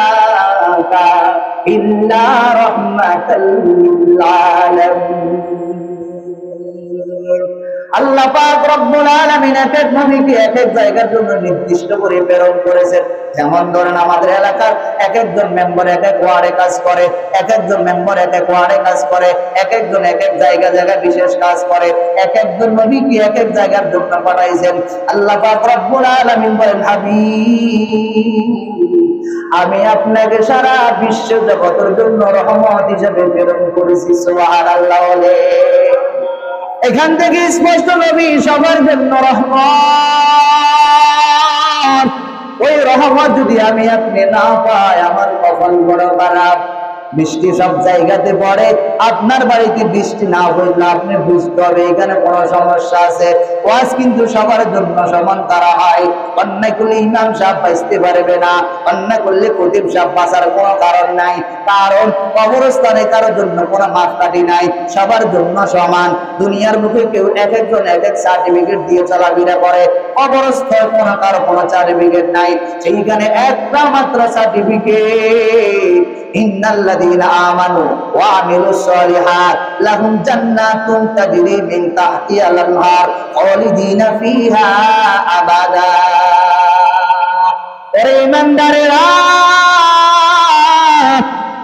ইল্লা রাহমাতাল লিল আলামিন। আল্লাহ পাক রব্বুল আলামিন এক এক নবীকে এক এক জায়গার জন্য নির্দিষ্ট করে প্রেরণ করেছেন। যেমন ধরেন আমাদের এলাকার এক একজন মেম্বার এক এক ওয়ার্ডে কাজ করে, এক একজন মেম্বার এক এক ওয়ার্ডে কাজ করে, এক একজন এক এক জায়গায় বিশেষ কাজ করে, এক একজন নবীকে এক এক জায়গার জন্য পাঠাইছেন। আল্লাহ পাক রব্বুল আলামিন বলেন, হাবিব, আমি আপনাকে সারা বিশ্ব জগতের জন্য রহমত হিসেবে প্রেরণ করেছি। সুবহানাল্লাহ। এখান থেকে স্পষ্ট, নবী সবার জন্য রহমত। ওই রহমত যদি আমি আপনি না পাই, আমার কপাল বড় খারাপ। বৃষ্টি সব জায়গাতে পড়ে, আপনার বাড়িতে বৃষ্টি না হইলে আপনি বুঝতে হবে এখানে কোনো সমস্যা আছে। ওয়াজ কিন্তু সবার জন্য সমান করা হয়। অন্যায় করলে ইমাম সাহেব বাঁচতে পারবে না, অন্যায় করলে খতিব সাহেব বাঁচার কোনো কারণ নাই, কারণ কবরস্থানে কারোর জন্য কোনো মাপকাঠি নাই, সবার জন্য সমান। দুনিয়ার মুখে কেউ এক একজন এক এক সার্টিফিকেট দিয়ে চলাফেরা করে, কবরস্থানে কোনো কারো কোনো সার্টিফিকেট নাই, সেইখানে একটা মাত্র সার্টিফিকেট, ইন্নাল্লাযীনা আমানু ওয়া আমিলুস সালিহাত লাহুম জান্নাতুন তাজরি মিন তাহতিহাল আনহার খালিদিনা ফিহা আবাদা। ওরে ইমানদারেরা,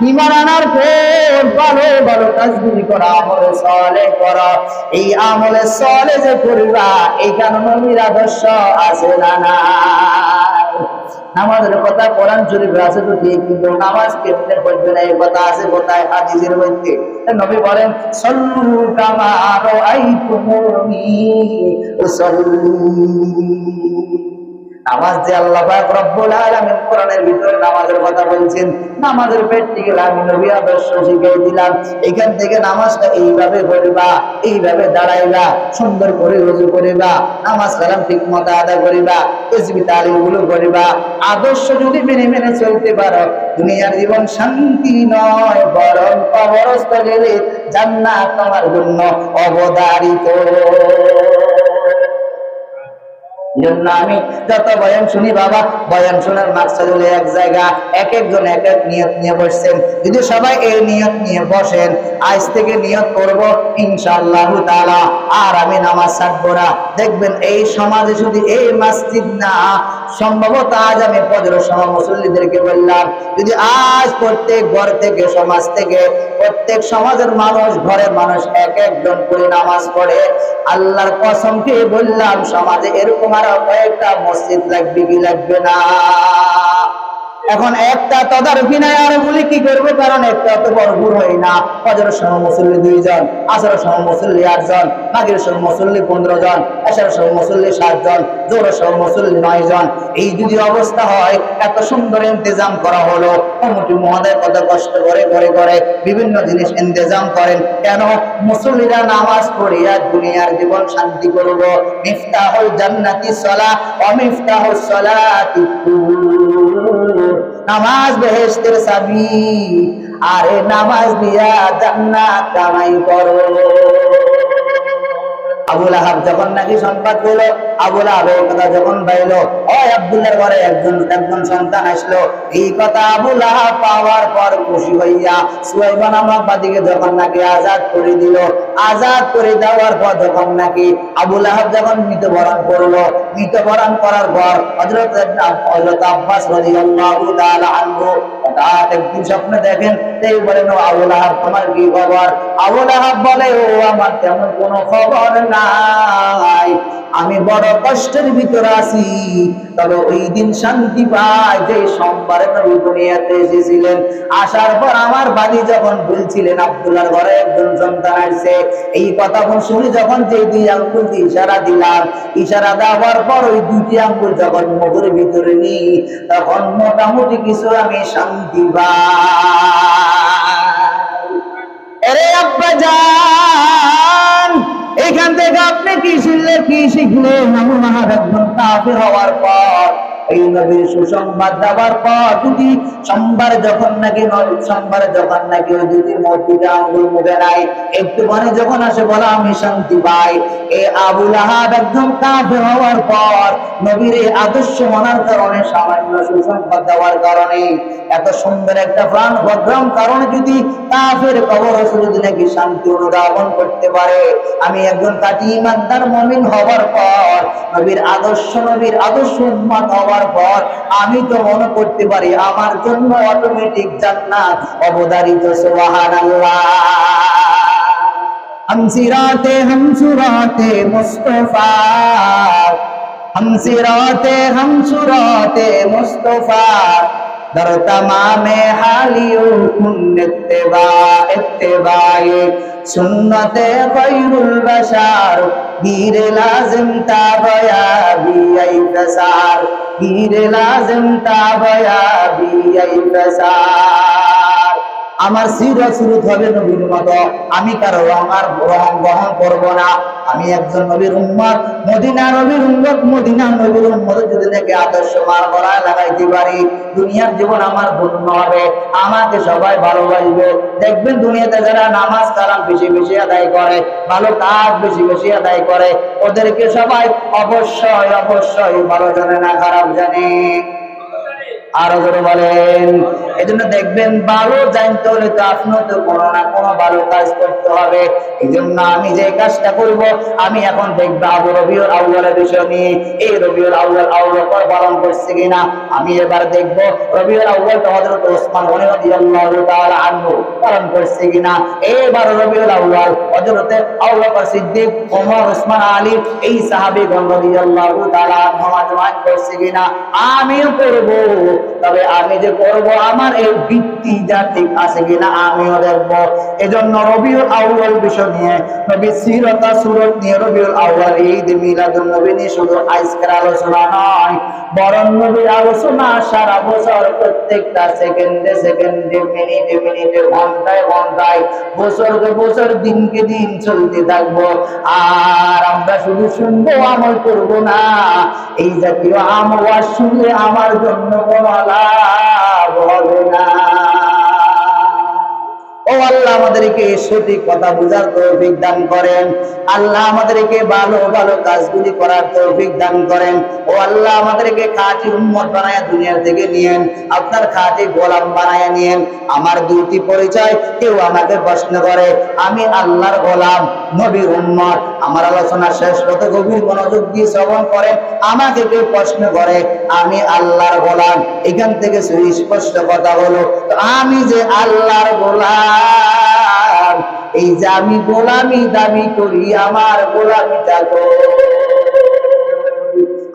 ঈমান আনার পর ভালো ভালো কাজগুলি করা, আমলে সালেহ করা। এই আমলে সালেহ যে করবা, এইখানে নবীর আদর্শ আছে না নাই? নামাজের কথা কোরআন শরীফে আছে তো ঠিক, কিন্তু নামাজ কেমনে পড়বে না এই কথা আছে কোথায়? হাদিসের মধ্যে নবী বলেন, সাল্লু কামা রাআইতুমুনি উসাল্লি। নামাজ যে আল্লাহ পাক রব্বুল আলামিন কোরআনের ভিতরে নামাজের কথা বলছেন, নামাজের প্র্যাকটিক্যাল আমি নবী আদর্শ শিখিয়ে দিলাম। এখান থেকে নামাজটা এইভাবে পড়বা, এইভাবে দাঁড়াইবা, সুন্দর করে ওযু করিবা, নামাজ কালাম ঠিক মতো আদা করিবা, তাসবিহ তাহলিল গুলো করিবা। আদর্শ যদি মেনে মেনে চলতে পারো, দুনিয়ার জীবন শান্তি নয়, বরং কবরস্থলে জান্নাত তোমার জন্য অবধারিত। জন্য আমি যত বয়ান শুনি বাবা, বয়ান শোনার মাকসাদ হলো এক জায়গা, এক একজন এক এক নিয়ত নিয়ে বসছেন। যদি সবাই এই নিয়ত নিয়ে বসেন, আজ থেকে নিয়ত করব ইনশাআল্লাহ তাআলা আর আমি নামাজ ছাড়বো না, দেখবেন এই সমাজে শুধু এই মসজিদ না, সম্ভবত আজ আমি ফজরের সময় মুসল্লিদেরকে বললাম, যদি আজ প্রত্যেক ঘর থেকে, সমাজ থেকে, প্রত্যেক সমাজের মানুষ, ঘরের মানুষ এক একজন করে নামাজ পড়ে, আল্লাহর কসম খেয়ে বললাম, সমাজে এরকম আর কয়েকটা মসজিদ লাগবে কি লাগবে না? এখন একটা তদারকি নাই, আর বলি কি করবো, কারণ একটা তো ভরপুর হয় না। ফজরের সময় মুসল্লি 2 জন, আসরের সময় মুসল্লি 8 জন, মাগরিবের সময় মুসল্লি 15 জন, এশারের সময় মুসল্লি 7 জন, জোহরের সময় মুসল্লি 9 জন। এই যদি অবস্থা হয়, এত সুন্দর ইন্তজাম করা হলো, কমিটি মহোদয় কত কষ্ট করে বিভিন্ন জিনিস ইন্তজাম করেন কেন? মুসল্লিরা নামাজ পড়িয়া দুনিয়ার জীবন শান্তি করব। মিফতাহুল জান্নাতি সালাহ ওয়া মিফতাহুস সালাতি নামাজ বেহেশতের চাবি, আরে নামাজ দিয়া জান্নাত কামাই করো। আবু লাহাব যখন নাকি সংবাদ পেল, আবু লাহাবের কথা যখন পাইল, ওই আব্দুল্লাহর ঘরে একজন সন্তান আসলো, এই কথা আবু লাহাব পাওয়ার পর খুশি হইয়া সুহাইবা নামক বাদীকে যখন নাকি আজাদ করে দিল, আজাদ করে দেওয়ার পর যখন নাকি আবু লাহাব যখন মৃত্যুবরণ করলো, মৃত্যুবরণ করার পর হযরত আব্বাস রাদিয়াল্লাহু তাআলা আনহু হঠাৎ একদিন স্বপ্নে দেখেন, এই বলেন, ও আবু লাহাব তোমার কি খবর? আবু লাহাব বলে, ও আমার তেমন কোনো খবর নাই, আমি বড় কষ্টের ভিতরে আছি। তবে ওই দিন শান্তি পাই যে সোমবারে নবী দুনিয়াতে এসেছিলেন, আসার পর আমার বাদী যখন বলছিলেন আব্দুল্লাহর ঘরে একজন সন্তান আসছে, এই কথা শুনে যখন যে 2 আঙ্গুল ইশারা দিলাম, ইশারা দেওয়ার পর ওই 2টি আঙ্গুল যখন মুখের ভিতরে নি, তখন মোটামুটি কিছু আমি শান্তি পাই। আরে আব্বা জান, এখান থেকে আপনি কি শিখলেন? আবু লাহাব একজন কাফির হওয়ার পর, এই নবীর সুসংবাদ দেওয়ার পর যদি সোমবারে যখন নাকি ওই 2টি মসজিদে আঙ্গুল মুখে নাই, একটুখানি যখন আসে বলা আমি শান্তি পাই। এই আবু লাহাব একজন কাফির হওয়ার পর নবীর এই আদর্শ মানার কারণে, সামান্য সুসংবাদ দেওয়ার কারণে, এত সুন্দর একটা প্রাণ ভদ্রম কারণে যদি কাফের কবর যদি নাকি শান্তি অনুধাবন করতে পারে, আমি একজন কাটি ইমানদার মুমিন হওয়ার পর, নবীর আদর্শ উম্মত হওয়ার পর, আমি তো মনে করতে পারি আমার জন্য অটোমেটিক জান্নাত অবধারিত। সুবহানাল্লাহ। হামসিরাতে মুস্তাফা, হামসিরাতে মুস্তাফা, در تمام حالیوں کن اتباع سنت خیر البشر گیر لازم تابیابی ای فسار گیر لازم تابیابی ای فسار আমার চিরচুরুত হবে নবীর মতো, আমি কারো রং গ্রহণ করব না। আমি একজন নবীর উম্মত, মদিনা নবীর উম্মত যদি নাকি আদর্শ মার গলায় লাগাইতে পারি, দুনিয়ার জীবন আমার ধন্য হবে, আমাকে সবাই ভালোবাসবে। দেখবেন দুনিয়াতে যারা নামাজ কালাম বেশি বেশি আদায় করে, ভালো কাজ বেশি বেশি আদায় করে, ওদেরকে সবাই অবশ্যই ভালো জানে না খারাপ জানে। আরো করে বলেন। এই জন্য দেখবেন ভালো জানতে হলে তো আপনার তো কোনো না কোনো ভালো কাজ করতে হবে। এই জন্য আমি যে কাজটা করব, আমি এখন দেখবো আবু রবিউল আউয়ালের বিষয় নিয়ে, এই রবিউল আউয়াল পালন করছে কিনা। আমি এবার দেখবো রবিউল আউয়াল হযরত ওসমান গনি রাদিয়াল্লাহু তাআলা আনহু পালন করছে কিনা। এবার রবিউল আউয়াল হযরত আবু বকর সিদ্দিক, ওমর, ওসমান, আলী এই সাহাবীগণ রাদিয়াল্লাহু তাআলা আনহুম আজমাইন করছে কিনা। আমিও করব, তবে আমি যে করব আমার এই ভিত্তি যা ঠিক আছে কিনা আমিও দেখব। এজন্য রবিউল আউয়াল বিষয় নিয়ে, নবী সিরাত সুরত নিয়ে রবিউল আউয়াল ঈদ মিলাদুন নবী নিয়ে শুধু আজকের আলোচনা নয়, বরং নবীর আলোচনা সারা বছর প্রত্যেকটা সেকেন্ডে মিনিটে ঘন্টায় বছরকে বছর দিনকে দিন চলতে থাকবো। আর আমরা শুধু শুনবো, আমল করব না। এই জাতীয় আমল শুনলে আমার জন্য কোনো লাভ হবে না। ও আল্লাহ আমাদেরকে সঠিক কথা বুঝার তৌফিক দান করেন। আল্লাহ আমাদেরকে ভালো ভালো কাজগুলি করার তৌফিক দান করেন। ও আল্লাহ আমাদেরকে খাঁটি উম্মত বানায়া দুনিয়া থেকে নিয়েন, আপনার খাঁটি গোলাম বানায়া নিয়েন। আমার 2টি পরিচয়, কেউ আমাকে প্রশ্ন করে আমি আল্লাহর গোলাম, নবীর উম্মত। আমার আলোচনা শেষ হতে গভীর মনোযোগ দিয়ে শ্রবণ করেন। আমাকে কেউ প্রশ্ন করে আমি আল্লাহর গোলাম, এখান থেকে সুস্পষ্ট কথা হলো, তো আমি যে আল্লাহর গোলাম, এই যে আমি গোলামি দাবি করি, আমার গোলামিটা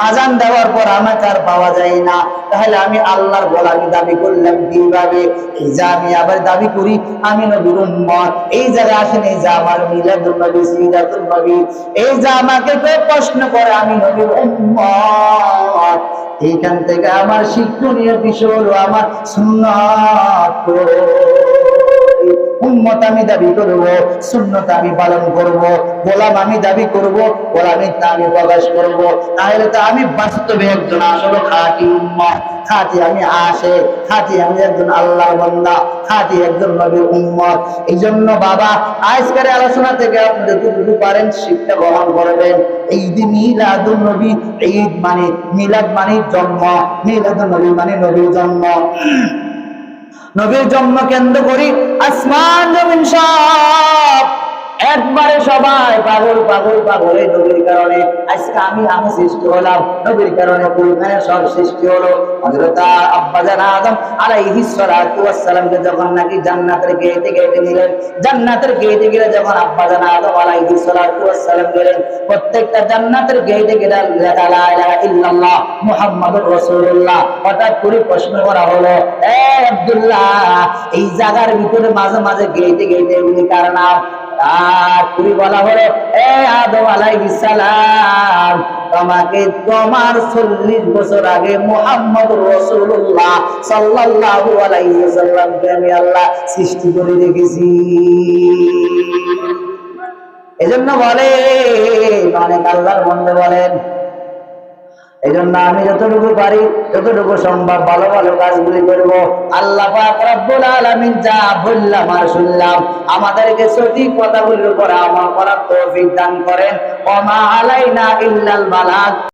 আজান দেওয়ার পর আমাকে আর পাওয়া যায় না, তাহলে আমি আল্লাহর গোলামি দাবি করলাম কিভাবে? এই যে আমি আবার দাবি করি আমি নবীর উম্মত, এই জায়গায় আসেন, এই যে আমার মিলাদুন নবী সিরাতুন নবী, এই যে আমাকে কেউ প্রশ্ন করে আমি নবীর উম্মত, এইখান থেকে আমার শিক্ষণীয় বিষয় হলো আমার সুন্নাত উম্মত আমি দাবি করব, সুন্নত আমি পালন করব, গোলাম আমি দাবি করব, গোলামিত্ব আমি প্রকাশ করব, তাহলে তো আমি বাস্তবে একজন আসলে খাঁটি উম্মত, খাঁটি আমি আসে, খাঁটি আমি একজন আল্লাহর বান্দা, খাঁটি একজন নবীর উম্মত। এই জন্য বাবা আজকের আলোচনা থেকে আপনি যতটুকু পারেন শিক্ষা গ্রহণ করবেন। ঈদ মিলাদুন নবী, ঈদ মানে মিলাদ মানে জন্ম, মিলাদুন নবী মানে নবীর জন্ম। নবীর জন্ম কেন্দ্র করি আসমান জমিন সব একবারে সবাই পাগল পাগল পাগল এই নবীর কারণে। আজকে আমি সৃষ্টি হলাম নবীর কারণে, পরিমাণে সব সৃষ্টি হলো। হযরত আব্বাজান আদম আলাইহিস সালাতু ওয়াস সালামকে যখন নাকি জান্নাতের গেটে গেটে নিলেন, জান্নাতের গেটে গেলে যখন আব্বাজান আদম আলাইহিস সালাতু ওয়াস সালাম গেলেন, প্রত্যেকটা জান্নাতের গেটে গেলে লেখা লা ইলাহা ইল্লাল্লাহ মুহাম্মাদুর রাসূলুল্লাহ। হঠাৎ করে প্রশ্ন করা হলো, এ আব্দুল্লাহ, এই জায়গার ভিতরে মাঝে মাঝে গেটে গেটে এগুলি কার নাম? আর তুমি বলা হলো, এ আদম আলাইহিস সালাম, তোমাকে তোমার 40 বছর আগে মুহাম্মদুর রাসূলুল্লাহ সাল্লাল্লাহু আলাইহি ওয়াসাল্লামকে আমি আল্লাহ সৃষ্টি করে রেখেছি। এজন্য বলে অনেক আল্লাহর বন্ধু বলেন, এই জন্য আমি যতটুকু পারি যতটুকু সম্ভব ভালো ভালো কাজগুলি করব। আল্লাহ পাক রব্বুল আলামিন যা বললাম আর শুনলাম আমাদেরকে সঠিক কথাগুলির উপর আমল করার তৌফিক দান করেন। ওয়া মা আলাইনা ইল্লাল বালাগ।